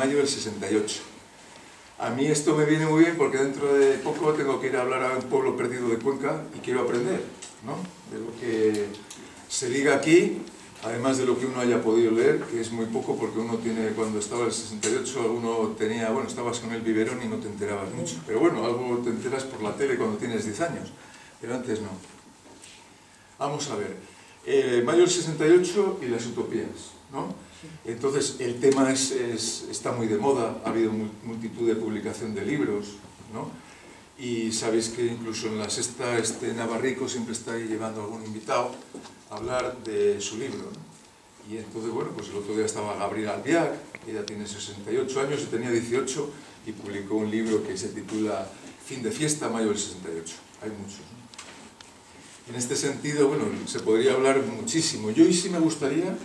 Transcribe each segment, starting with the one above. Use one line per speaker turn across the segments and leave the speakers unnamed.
mayo del 68. A mí esto me viene muy bien porque dentro de poco tengo que ir a hablar a un pueblo perdido de Cuenca y quiero aprender, ¿no?, de lo que se diga aquí, además de lo que uno haya podido leer, que es muy poco porque uno tiene, cuando estaba en el 68, uno tenía, bueno, estabas con el biberón y no te enterabas mucho, pero bueno, algo te enteras por la tele cuando tienes 10 años, pero antes no. Vamos a ver, mayo del 68 y las utopías, ¿no? Entonces, el tema está muy de moda, ha habido multitud de publicación de libros, ¿no? Y sabéis que incluso en la sexta, Navarrico siempre está ahí llevando a algún invitado a hablar de su libro, ¿no? Y entonces, bueno, pues el otro día estaba Gabriel Albiac, que ella tiene 68 años y tenía 18, y publicó un libro que se titula Fin de fiesta, mayo del 68. Hay muchos, ¿no? En este sentido, bueno, se podría hablar muchísimo. Yo hoy sí me gustaría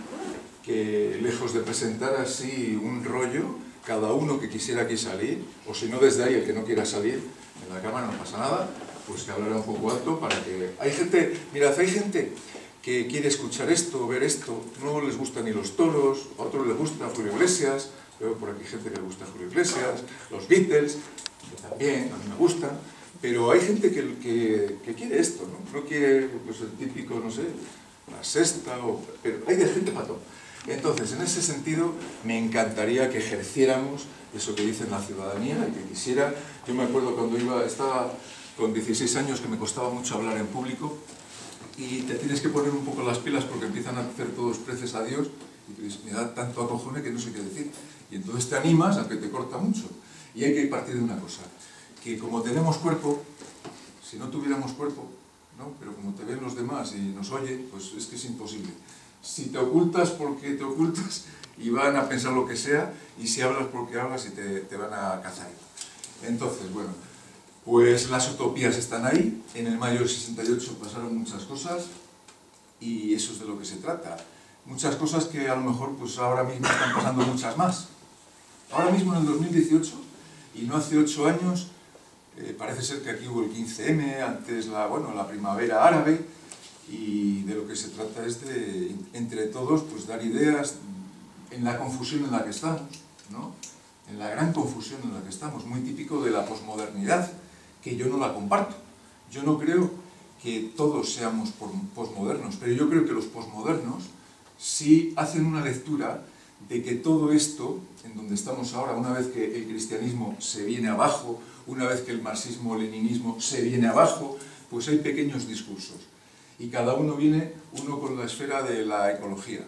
que, lejos de presentar así un rollo, cada uno que quisiera aquí salir, o si no desde ahí el que no quiera salir, en la cámara no pasa nada, pues que hablara un poco alto para que... Hay gente, mirad, hay gente que quiere escuchar esto, ver esto, no les gustan ni los toros, a otros les gusta Julio Iglesias, veo por aquí gente que le gusta Julio Iglesias, los Beatles, que también a mí me gustan, pero hay gente que quiere esto, ¿no? No quiere, pues, el típico, no sé, la sexta, pero hay de gente para todo. Entonces, en ese sentido, me encantaría que ejerciéramos eso que dice la ciudadanía y que quisiera. Yo me acuerdo cuando estaba con 16 años que me costaba mucho hablar en público y te tienes que poner un poco las pilas porque empiezan a hacer todos preces a Dios y tú dices, me da tanto acojone que no sé qué decir. Y entonces te animas, aunque te corta mucho. Y hay que partir de una cosa, que como tenemos cuerpo, si no tuviéramos cuerpo, ¿no?, pero como te ven los demás y nos oyen, pues es que es imposible. Si te ocultas porque te ocultas y van a pensar lo que sea, y si hablas porque hablas y te van a cazar. Entonces, bueno, pues las utopías están ahí. En el mayo del 68 pasaron muchas cosas y eso es de lo que se trata. Muchas cosas que a lo mejor pues ahora mismo están pasando muchas más. Ahora mismo en el 2018 y no hace 8 años, parece ser que aquí hubo el 15M, antes la primavera árabe, y de lo que se trata es de, entre todos, pues dar ideas en la confusión en la que estamos, ¿no? En la gran confusión en la que estamos, muy típico de la posmodernidad, que yo no la comparto. Yo no creo que todos seamos posmodernos, pero yo creo que los posmodernos sí hacen una lectura de que todo esto, en donde estamos ahora, una vez que el cristianismo se viene abajo, una vez que el marxismo-leninismo se viene abajo, pues hay pequeños discursos. Y cada uno viene, uno con la esfera de la ecología,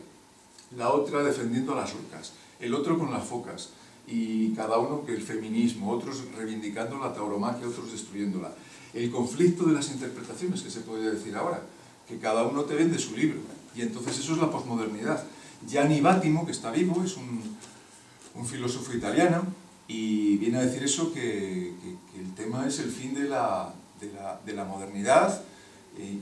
la otra defendiendo a las orcas, el otro con las focas, y cada uno que el feminismo, otros reivindicando la tauromaquia, otros destruyéndola. El conflicto de las interpretaciones, que se podría decir ahora, que cada uno te vende su libro, y entonces eso es la posmodernidad. Gianni Vattimo, que está vivo, es un filósofo italiano, y viene a decir eso, que el tema es el fin de la modernidad.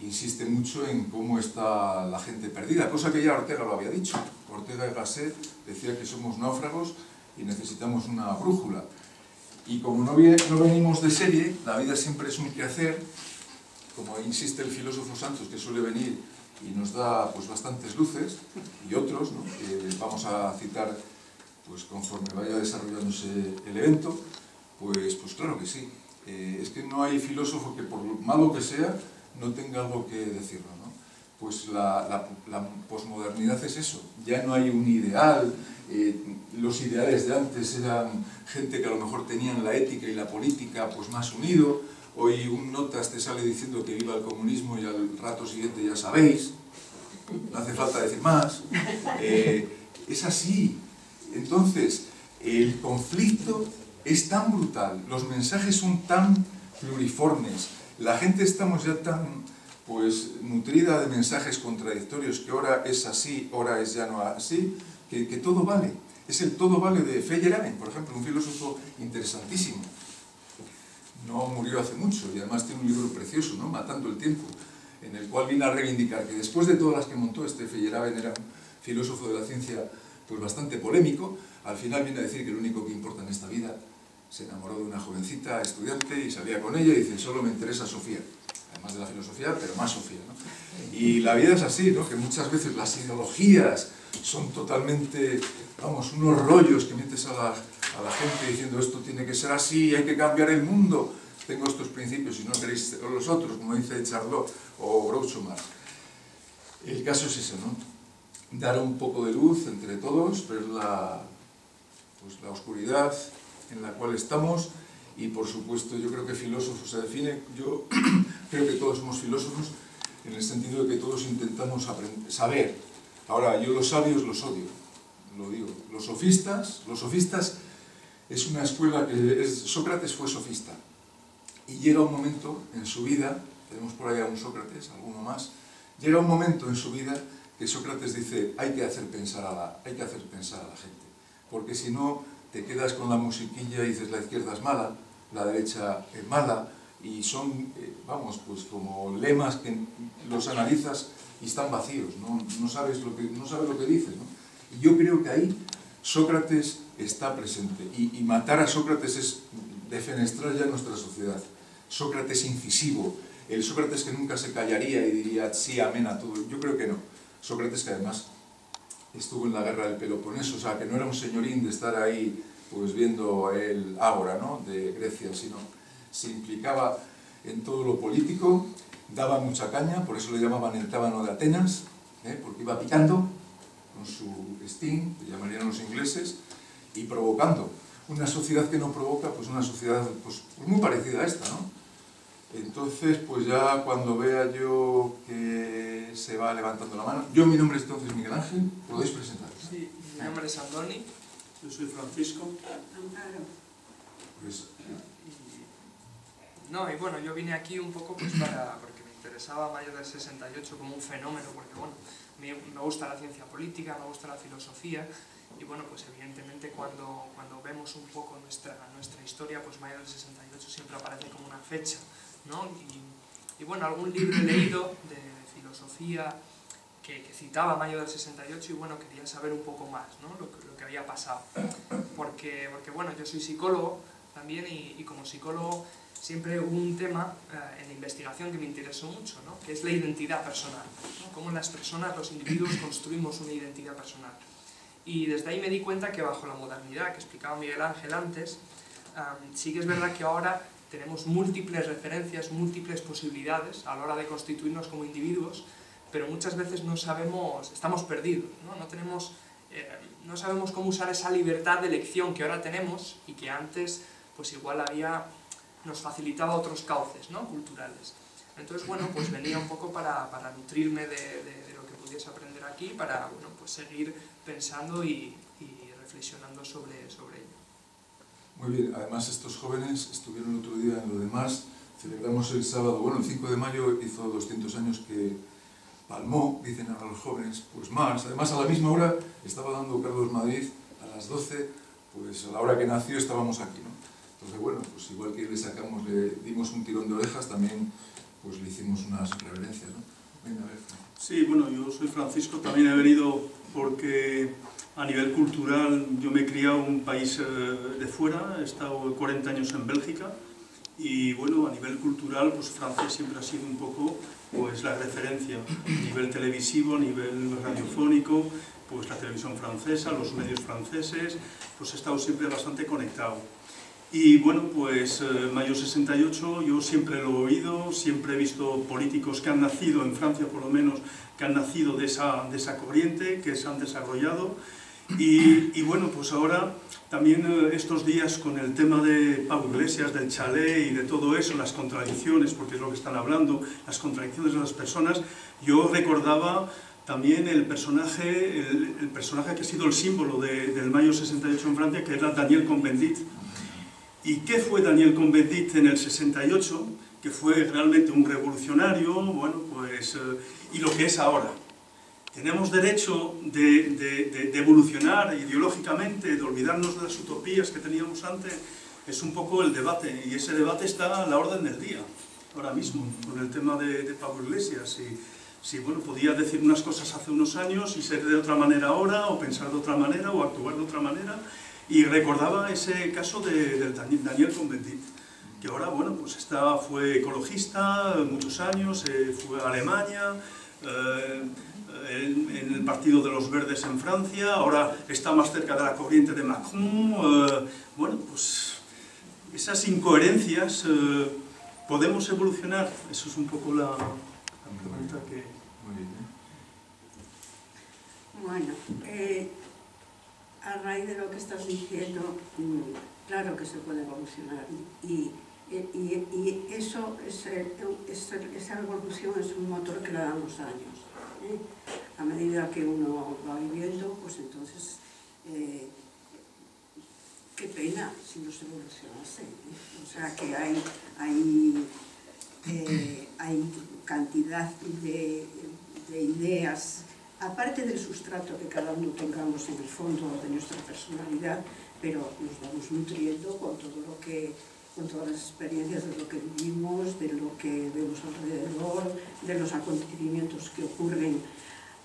Insiste mucho en cómo está la gente perdida, cosa que ya Ortega lo había dicho. Ortega y Gasset decía que somos náufragos y necesitamos una brújula. Y como no venimos de serie, la vida siempre es un quehacer, como insiste el filósofo Santos, que suele venir y nos da pues bastantes luces, y otros, ¿no?, que vamos a citar pues conforme vaya desarrollándose el evento, pues claro que sí. Es que no hay filósofo que, por malo que sea, no tenga algo que decirlo, ¿no? Pues la posmodernidad es eso. Ya no hay un ideal. Los ideales de antes eran gente que a lo mejor tenían la ética y la política pues más unido. Hoy un notas te sale diciendo que viva el comunismo y al rato siguiente ya sabéis. No hace falta decir más. Es así. Entonces, el conflicto es tan brutal, los mensajes son tan pluriformes, la gente estamos ya tan pues nutrida de mensajes contradictorios, que ahora es así, ahora es ya no así, que todo vale. Es el todo vale de Feyerabend, por ejemplo, un filósofo interesantísimo. No murió hace mucho y además tiene un libro precioso, ¿no?, Matando el tiempo, en el cual viene a reivindicar que después de todas las que montó, Feyerabend era un filósofo de la ciencia pues bastante polémico, al final viene a decir que lo único que importa en esta vida, se enamoró de una jovencita estudiante y salía con ella y dice, solo me interesa Sofía, además de la filosofía, pero más Sofía, ¿no? Y la vida es así, ¿no?, que muchas veces las ideologías son totalmente, vamos, unos rollos que metes a a la gente diciendo esto tiene que ser así, hay que cambiar el mundo, tengo estos principios y no queréis los otros, como dice Charlotte o Groucho Marx. El caso es ese, ¿no? Dar un poco de luz entre todos, ver la oscuridad en la cual estamos y, por supuesto, yo creo que filósofo se define, yo creo que todos somos filósofos en el sentido de que todos intentamos saber. Ahora, yo los sabios los odio, lo digo. Los sofistas es una escuela que Sócrates fue sofista y llega un momento en su vida, tenemos por ahí a un Sócrates, alguno más, llega un momento en su vida que Sócrates dice hay que hacer pensar a la gente, porque si no te quedas con la musiquilla y dices la izquierda es mala, la derecha es mala, y son, vamos, pues como lemas que los analizas y están vacíos, no sabes lo que dices, ¿no? Y yo creo que ahí Sócrates está presente, y matar a Sócrates es defenestrar ya nuestra sociedad. Sócrates incisivo, el Sócrates que nunca se callaría y diría sí, amén a todo, yo creo que no. Sócrates que además estuvo en la guerra del Peloponeso, o sea, que no era un señorín de estar ahí pues viendo el ágora, ¿no?, de Grecia, sino se implicaba en todo lo político, daba mucha caña, por eso le llamaban el tábano de Atenas, porque iba picando con su sting, que llamarían los ingleses, y provocando. Una sociedad que no provoca, pues una sociedad pues muy parecida a esta, ¿no? Entonces, pues ya cuando vea yo que se va levantando la mano... mi nombre es entonces Miguel Ángel, ¿podéis presentar?
Sí, mi nombre es Andoni.
Yo soy Francisco.
Pues...
y bueno, yo vine aquí un poco pues porque me interesaba Mayo del 68 como un fenómeno, porque bueno, me gusta la ciencia política, me gusta la filosofía, y bueno, pues evidentemente cuando vemos un poco nuestra historia, pues Mayo del 68 siempre aparece como una fecha, ¿no? Y bueno, algún libro he leído de filosofía que citaba Mayo del 68 y bueno, quería saber un poco más, ¿no?, lo que había pasado. Porque bueno, yo soy psicólogo también y como psicólogo siempre hubo un tema en la investigación que me interesó mucho, ¿no?, que es la identidad personal, ¿no? Cómo las personas, los individuos, construimos una identidad personal. Y desde ahí me di cuenta que bajo la modernidad que explicaba Miguel Ángel antes, sí que es verdad que ahora tenemos múltiples referencias, múltiples posibilidades a la hora de constituirnos como individuos, pero muchas veces no sabemos, estamos perdidos, ¿no? No sabemos cómo usar esa libertad de elección que ahora tenemos y que antes pues igual nos facilitaba otros cauces, ¿no?, culturales. Entonces, bueno, pues venía un poco para nutrirme de lo que pudiese aprender aquí, para bueno, pues seguir pensando y reflexionando sobre ello.
Muy bien, además estos jóvenes estuvieron el otro día en lo demás, celebramos el sábado, bueno, el 5 de mayo hizo 200 años que palmó, dicen a los jóvenes, pues Marx. Además a la misma hora estaba dando Carlos Madrid, a las 12, pues a la hora que nació estábamos aquí, ¿no? Entonces bueno, pues igual que le dimos un tirón de orejas, también pues le hicimos unas reverencias, ¿no? Venga, a ver.
Sí, bueno, yo soy Francisco, también he venido porque a nivel cultural yo me he criado en un país de fuera, he estado 40 años en Bélgica y bueno, a nivel cultural pues Francia siempre ha sido un poco pues la referencia, a nivel televisivo, a nivel radiofónico, pues la televisión francesa, los medios franceses, pues he estado siempre bastante conectado. Y bueno, pues Mayo 68 yo siempre lo he oído, siempre he visto políticos que han nacido en Francia por lo menos, que han nacido de esa corriente, que se han desarrollado. Y bueno, pues ahora también estos días con el tema de Pau Iglesias, del chalet y de todo eso, las contradicciones, porque es lo que están hablando, las contradicciones de las personas, yo recordaba también el personaje que ha sido el símbolo del Mayo 68 en Francia, que era Daniel Cohn-Bendit. ¿Y qué fue Daniel Cohn-Bendit en el 68? Que fue realmente un revolucionario, bueno, pues, y lo que es ahora. Tenemos derecho de evolucionar ideológicamente, de olvidarnos de las utopías que teníamos antes, es un poco el debate, y ese debate está a la orden del día, ahora mismo, con el tema de Pablo Iglesias. Si bueno, podía decir unas cosas hace unos años y ser de otra manera ahora, o pensar de otra manera, o actuar de otra manera, y recordaba ese caso de Daniel Cohn-Bendit, que ahora, bueno, pues fue ecologista muchos años, fue a Alemania, en el Partido de los Verdes en Francia, ahora está más cerca de la corriente de Macron. Bueno, pues esas incoherencias, ¿podemos evolucionar? Eso es un poco la pregunta que...
Muy bien.
Bueno, a raíz de lo que estás diciendo, claro que se puede evolucionar, y eso esa evolución es un motor que le dan los años, ¿eh? A medida que uno va viviendo, pues entonces qué pena si no se evolucionase, ¿eh? O sea que hay cantidad de ideas, aparte del sustrato que cada uno tengamos en el fondo de nuestra personalidad, pero nos vamos nutriendo con todo lo que, con todas las experiencias de lo que vivimos, de lo que vemos alrededor, de los acontecimientos que ocurren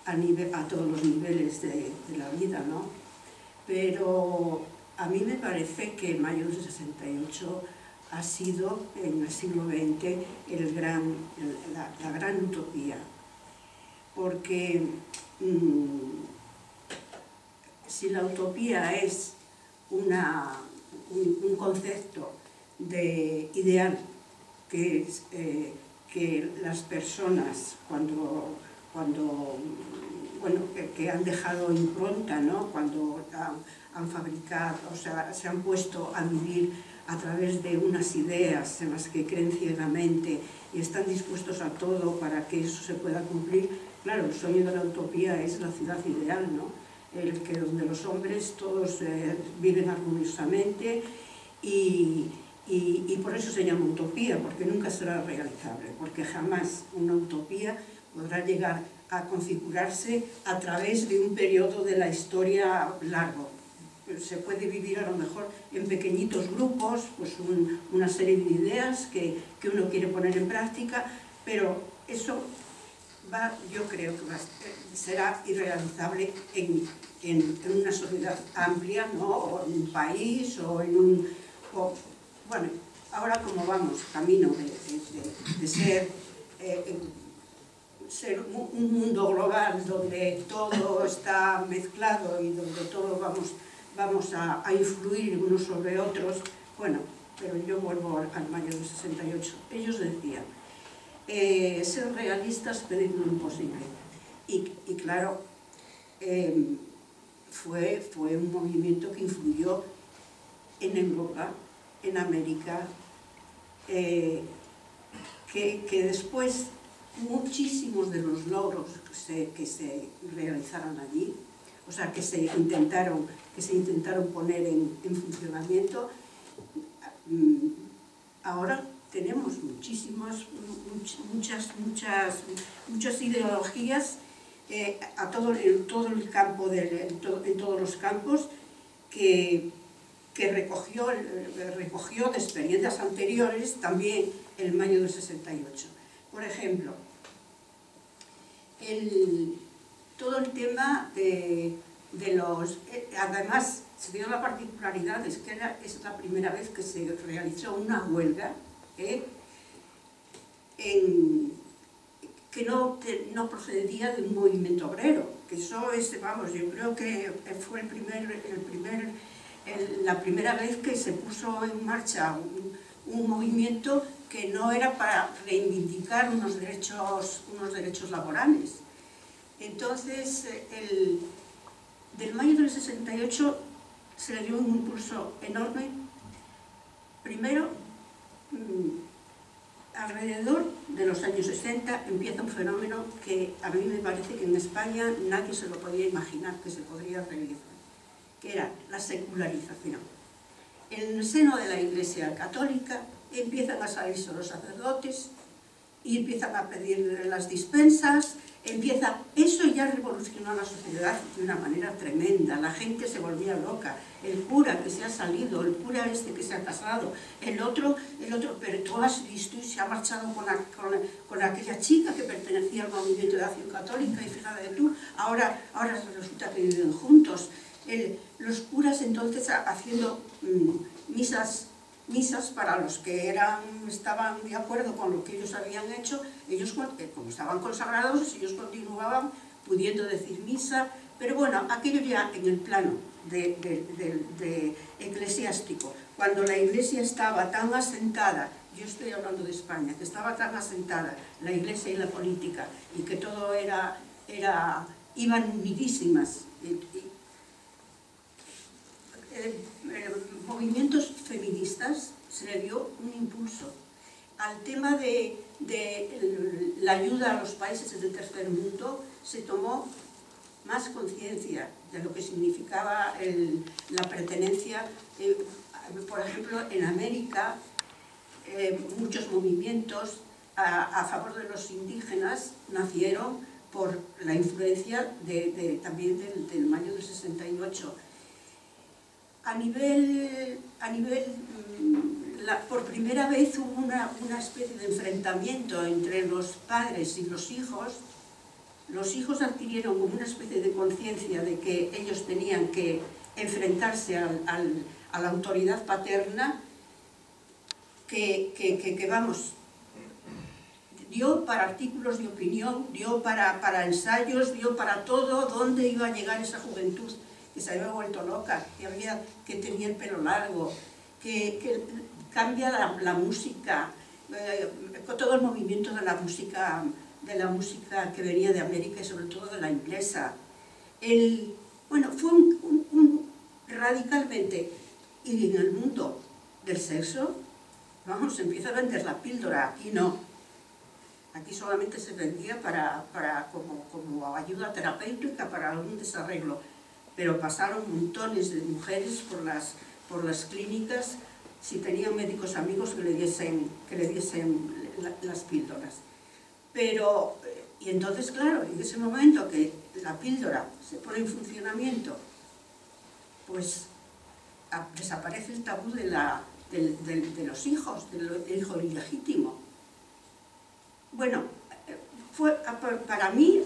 a todos los niveles de la vida, ¿no? Pero a mí me parece que mayo del 68 ha sido, en el siglo XX, la gran utopía, porque si la utopía es un concepto de ideal que las personas que han dejado impronta, ¿no? Cuando han fabricado, o sea, se han puesto a vivir a través de unas ideas en las que creen ciegamente y están dispuestos a todo para que eso se pueda cumplir. Claro, el sueño de la utopía es la ciudad ideal, ¿no? Donde los hombres todos viven armoniosamente y por eso se llama utopía, porque nunca será realizable, porque jamás una utopía podrá llegar a configurarse a través de un periodo de la historia largo. Se puede vivir a lo mejor en pequeñitos grupos, pues una serie de ideas que uno quiere poner en práctica, pero eso yo creo que será irrealizable en una sociedad amplia, ¿no? O en un país, bueno, ahora como vamos camino de ser un mundo global donde todo está mezclado y donde todos vamos a influir unos sobre otros, bueno, pero yo vuelvo al mayo del 68. Ellos decían, ser realistas, pedir lo imposible. Y claro, fue un movimiento que influyó en Europa, en América, que después muchísimos de los logros que se realizaron allí, o sea, que se intentaron poner en funcionamiento, ahora tenemos muchas ideologías en todo el campo, en todos los campos, que recogió de experiencias anteriores también el mayo del 68. Por ejemplo, todo el tema de los... Además, se dio la particularidad, es que es la primera vez que se realizó una huelga que no procedía de un movimiento obrero, que eso es, vamos, yo creo que fue la primera vez que se puso en marcha un movimiento que no era para reivindicar unos derechos laborales. Entonces, del mayo del 68 se le dio un impulso enorme. Primero, alrededor de los años 60 empieza un fenómeno que a mí me parece que en España nadie se lo podía imaginar que se podría realizar, que era la secularización. En el seno de la Iglesia Católica empiezan a salirse los sacerdotes y empiezan a pedir las dispensas, eso ya revolucionó la sociedad de una manera tremenda, la gente se volvía loca, el cura que se ha salido, el cura este que se ha casado, el otro, pero tú has visto y se ha marchado con aquella chica que pertenecía al movimiento de acción católica y fíjate tú, ahora resulta que viven juntos. Los curas entonces haciendo misas para los que estaban de acuerdo con lo que ellos habían hecho, ellos como estaban consagrados, ellos continuaban pudiendo decir misa, pero bueno, aquello ya en el plano de eclesiástico, cuando la Iglesia estaba tan asentada, yo estoy hablando de España, que estaba tan asentada la Iglesia y la política, y que todo iban unidísimas, movimientos feministas se le dio un impulso. Al tema de la ayuda a los países del tercer mundo se tomó más conciencia de lo que significaba la pertenencia. Por ejemplo, en América, muchos movimientos a favor de los indígenas nacieron por la influencia también del mayo del 68. Por primera vez hubo una especie de enfrentamiento entre los padres y los hijos. Los hijos adquirieron como una especie de conciencia de que ellos tenían que enfrentarse a la autoridad paterna, que vamos, dio para artículos de opinión, dio para ensayos, dio para todo, dónde iba a llegar esa juventud que se había vuelto loca, que tenía el pelo largo, que cambia la música, todo el movimiento de la música que venía de América y sobre todo de la inglesa. Bueno, fue radicalmente, y en el mundo del sexo, vamos, se empieza a vender la píldora, aquí no. Aquí solamente se vendía como ayuda terapéutica para algún desarreglo, pero pasaron montones de mujeres por las clínicas, si tenían médicos amigos que le diesen las píldoras. Pero, y entonces, claro, en ese momento que la píldora se pone en funcionamiento, pues desaparece el tabú de los hijos, del hijo ilegítimo. Bueno, fue para mí,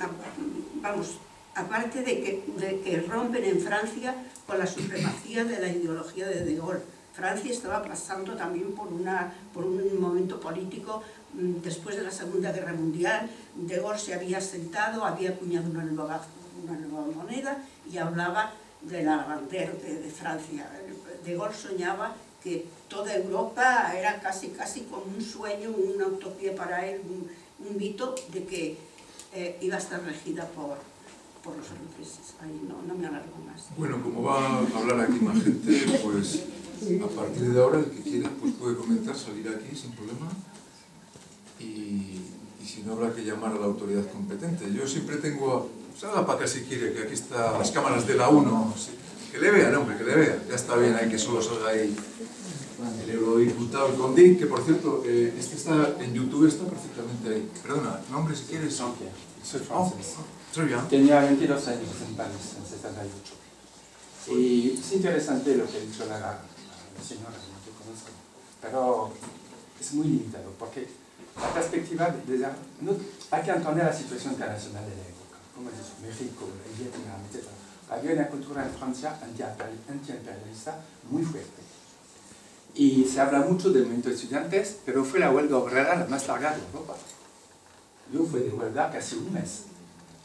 vamos, aparte de que rompen en Francia con la supremacía de la ideología de Gaulle. Francia estaba pasando también por un momento político después de la Segunda Guerra Mundial. De Gaulle se había sentado, había acuñado una nueva moneda y hablaba de la bandera de Francia. De Gaulle soñaba que toda Europa era casi como un sueño, una utopía para él, un mito de que iba a estar regida por los franceses. Ahí no me alargo más.
Bueno, como va a hablar aquí más gente, pues a partir de ahora el que quiera pues puede comentar, salir aquí sin problema, y si no habrá que llamar a la autoridad competente. Yo siempre tengo, salga para acá si quiere, que aquí están las cámaras de la 1, que le vean, hombre, que le vean, ya está bien ahí que solo salga ahí el eurodiputado Condí, que por cierto, este está en YouTube, está perfectamente ahí. Perdona, nombre si quieres.
Soy francés.
Tenía
22 años en París, en 78. Y es interesante lo que ha dicho la señora, no te conozco, pero es muy limitado, porque la perspectiva hay que entender la situación internacional de la época, como es México, el Vietnam, etc. Había una cultura en Francia antiimperialista muy fuerte. Y se habla mucho del movimiento de estudiantes, pero fue la huelga obrera la más larga de Europa. Yo fui de huelga casi un mes.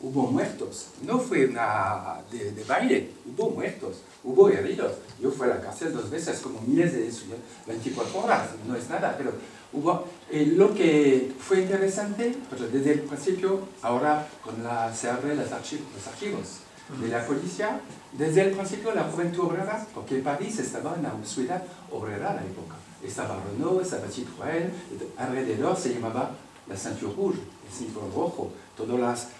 Hubo muertos, no fue una de baile, hubo muertos, hubo heridos. Yo fui a la cárcel 2 veces, como miles de estudiantes, 24 horas, no es nada, pero hubo... lo que fue interesante, pues desde el principio, ahora se abren los archivos de la policía, desde el principio la juventud obrera, porque París estaba en una ciudad obrera a la época. Estaba Renault, estaba Citroën, alrededor se llamaba la ceinture rouge, el cinturón rojo.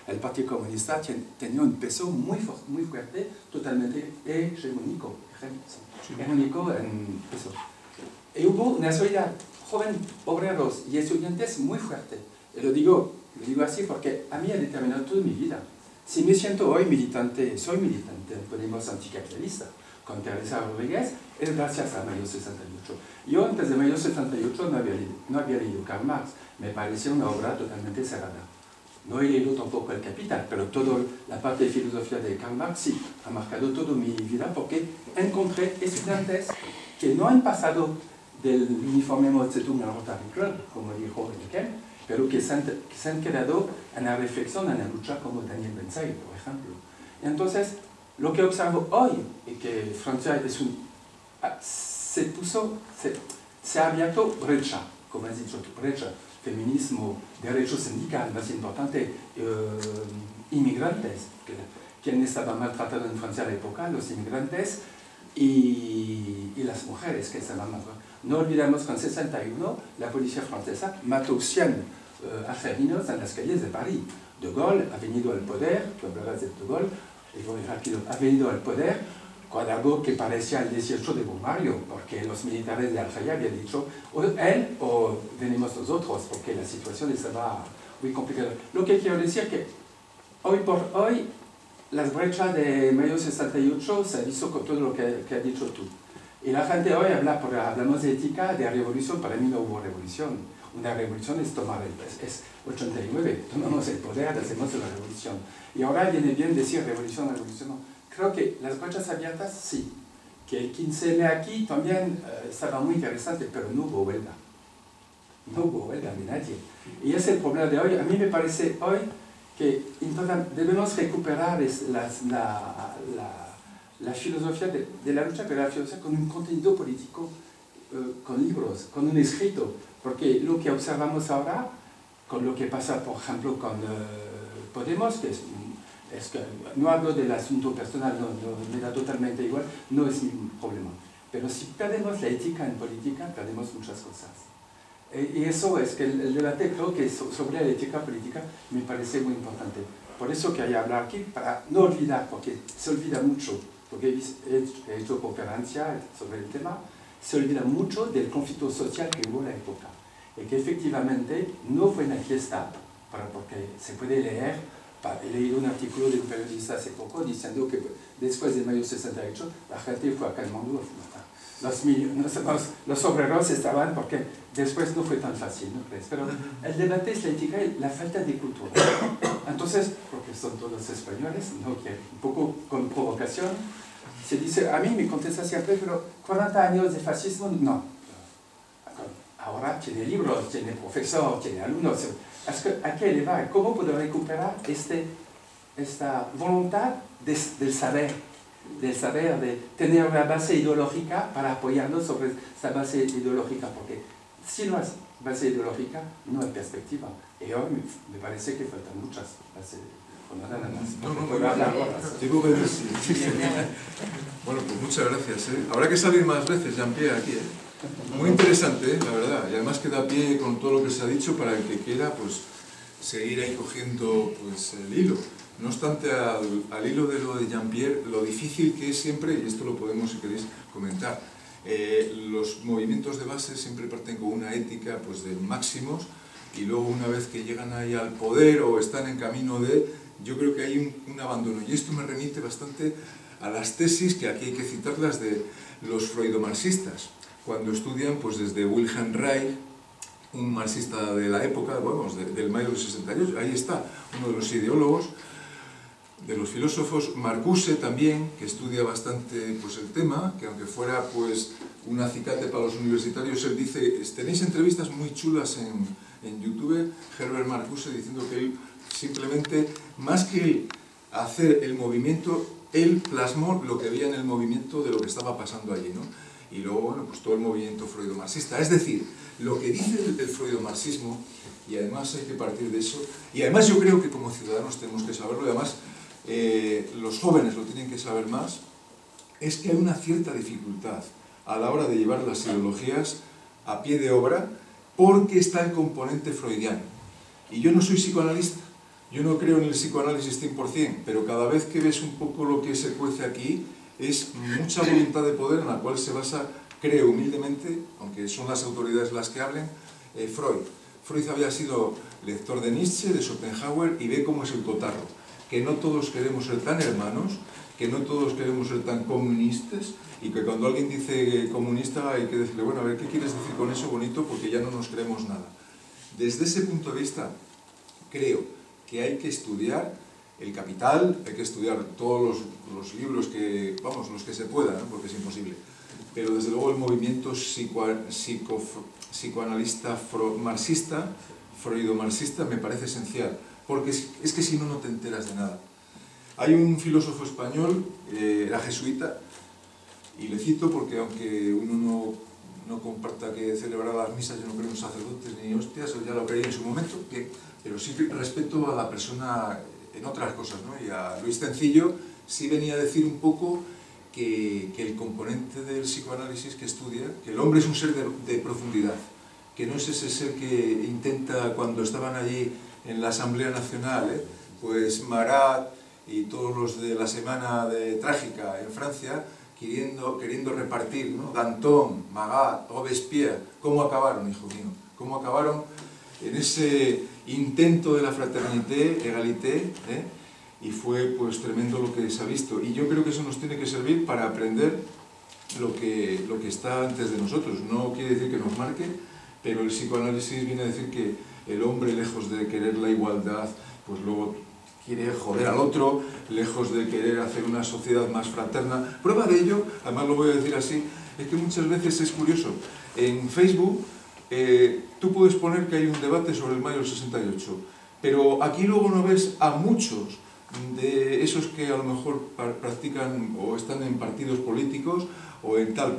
El Partido Comunista tenía un peso muy fuerte, totalmente hegemónico en peso. Y hubo una sociedad joven, obreros y estudiantes muy fuerte. Y lo digo así porque a mí ha determinado toda mi vida. Si me siento hoy militante, soy militante, ponemos anticapitalista, con Teresa Rodríguez, es gracias a Mayo 68. Yo antes de Mayo 68 no había leído Karl Marx, me parecía una obra totalmente cerrada. No he leído tampoco El Capital, pero toda la parte de filosofía de Karl Marx sí, ha marcado toda mi vida porque encontré estudiantes que no han pasado del uniforme Mao Zedong al Rotary Club, como dijo Ezequiel, pero que se han quedado en la reflexión, en la lucha, como Daniel Ben-Saïd, por ejemplo. Entonces, lo que observo hoy es que Francia se ha abierto brecha, como has dicho tú, brecha, feminismo, derechos sindicales, más importante, inmigrantes, quienes estaban maltratados en Francia a la época, los inmigrantes y las mujeres que estaban maltratadas. No olvidemos que en 61 la policía francesa mató 100 argelinos en las calles de París. De Gaulle ha venido al poder, tú hablarás de De Gaulle, ha venido al poder con algo que parecía el 18 de Brumario, porque los militares de Argelia habían dicho, o él o venimos nosotros, porque la situación estaba muy complicada. Lo que quiero decir es que hoy por hoy las brechas de mayo 68 se ha visto con todo lo que has dicho tú. Y la gente hoy hablamos de ética, de revolución. Para mí no hubo revolución. Una revolución es tomar es 89, tomamos el poder, hacemos la revolución. Y ahora viene bien decir revolución, revolución. No. Creo que las brechas abiertas, sí. Que el 15M aquí también estaba muy interesante, pero no hubo huelga. No hubo huelga de nadie. Y ese es el problema de hoy. A mí me parece hoy que debemos recuperar la filosofía de la lucha, pero la filosofía con un contenido político, con libros, con un escrito, porque lo que observamos ahora, con lo que pasa, por ejemplo, con Podemos, que es que no hablo del asunto personal, no, me da totalmente igual, no es mi problema. Pero si perdemos la ética en política, perdemos muchas cosas. Y eso es que el debate, creo que sobre la ética política me parece muy importante. Por eso quería hablar aquí, para no olvidar, porque se olvida mucho, porque he hecho conferencia sobre el tema, se olvida mucho del conflicto social que hubo en la época. Y que efectivamente no fue una fiesta, porque se puede leer, he leído un artículo de un periodista hace poco diciendo que después de mayo 68 la gente fue a Katmandú a fumar. Los obreros estaban porque después no fue tan fácil, ¿no crees? Pero el debate es la ética y la falta de cultura. Entonces, porque son todos españoles, ¿no? Que un poco con provocación, se dice, a mí me contesta siempre, pero 40 años de fascismo, no. Ahora tiene libros, tiene profesor, tiene alumnos. ¿A qué le va? ¿Cómo puedo recuperar esta voluntad del saber, de tener una base ideológica para apoyarnos sobre esta base ideológica? Porque si no hay base ideológica, no hay perspectiva. Y hoy me parece que faltan muchas bases. Nada más.
Bueno, pues muchas gracias. Habrá que salir más veces, Jean-Pierre, aquí. Muy interesante, la verdad. Y además que da pie con todo lo que se ha dicho para el que quiera pues, seguir ahí cogiendo pues, el hilo. No obstante, al hilo de lo de Jean-Pierre, lo difícil que es siempre, y esto lo podemos, si queréis, comentar, los movimientos de base siempre parten con una ética pues, de máximos y luego una vez que llegan ahí al poder o están en camino de... Yo creo que hay un abandono, y esto me remite bastante a las tesis, que aquí hay que citarlas, de los freudomarxistas, cuando estudian pues, desde Wilhelm Reich, un marxista de la época, vamos, del mayo del 68, ahí está, uno de los ideólogos, de los filósofos, Marcuse también, que estudia bastante pues, el tema, que aunque fuera pues, un acicate para los universitarios, él dice, tenéis entrevistas muy chulas en YouTube, Herbert Marcuse diciendo que él simplemente, más que hacer el movimiento, él plasmó lo que había en el movimiento de lo que estaba pasando allí, ¿no? Y luego, bueno, pues todo el movimiento freudomarxista. Es decir, lo que dice el freudomarxismo, y además hay que partir de eso, y además yo creo que como ciudadanos tenemos que saberlo, y además los jóvenes lo tienen que saber más, es que hay una cierta dificultad a la hora de llevar las ideologías a pie de obra, porque está el componente freudiano. Y yo no soy psicoanalista, yo no creo en el psicoanálisis 100%, pero cada vez que ves un poco lo que se cuece aquí, es mucha voluntad de poder en la cual se basa, creo humildemente, aunque son las autoridades las que hablen, Freud. Freud había sido lector de Nietzsche, de Schopenhauer, y ve cómo es el cotarro, que no todos queremos ser tan hermanos, que no todos queremos ser tan comunistas, y que cuando alguien dice comunista hay que decirle, bueno, a ver, ¿qué quieres decir con eso bonito? Porque ya no nos creemos nada. Desde ese punto de vista, creo que hay que estudiar El Capital, hay que estudiar todos los libros que, vamos, los que se puedan, ¿no? Porque es imposible. Pero desde luego el movimiento psicoanalista marxista, freudo-marxista me parece esencial, porque es que si no, no te enteras de nada. Hay un filósofo español, era jesuita, y le cito porque aunque uno no comparta que celebrar las misas, yo no creo en sacerdotes ni hostias, ya lo creí en su momento, pero sí respeto a la persona en otras cosas, ¿no? Y a Luis Cencillo sí venía a decir un poco que el componente del psicoanálisis que estudia, que el hombre es un ser de profundidad, que no es ese ser que intenta, cuando estaban allí en la Asamblea Nacional, pues Marat y todos los de la Semana Trágica en Francia, queriendo repartir, ¿no? Danton, Magat, Robespierre, ¿cómo acabaron, hijo mío? ¿Cómo acabaron en ese intento de la fraternité, égalité, y fue pues tremendo lo que se ha visto. Y yo creo que eso nos tiene que servir para aprender lo que está antes de nosotros. No quiere decir que nos marque, pero el psicoanálisis viene a decir que el hombre, lejos de querer la igualdad, pues luego quiere joder al otro, lejos de querer hacer una sociedad más fraterna. Prueba de ello, además lo voy a decir así, es que muchas veces es curioso. En Facebook tú puedes poner que hay un debate sobre el mayo del 68, pero aquí luego no ves a muchos de esos que a lo mejor practican o están en partidos políticos o en tal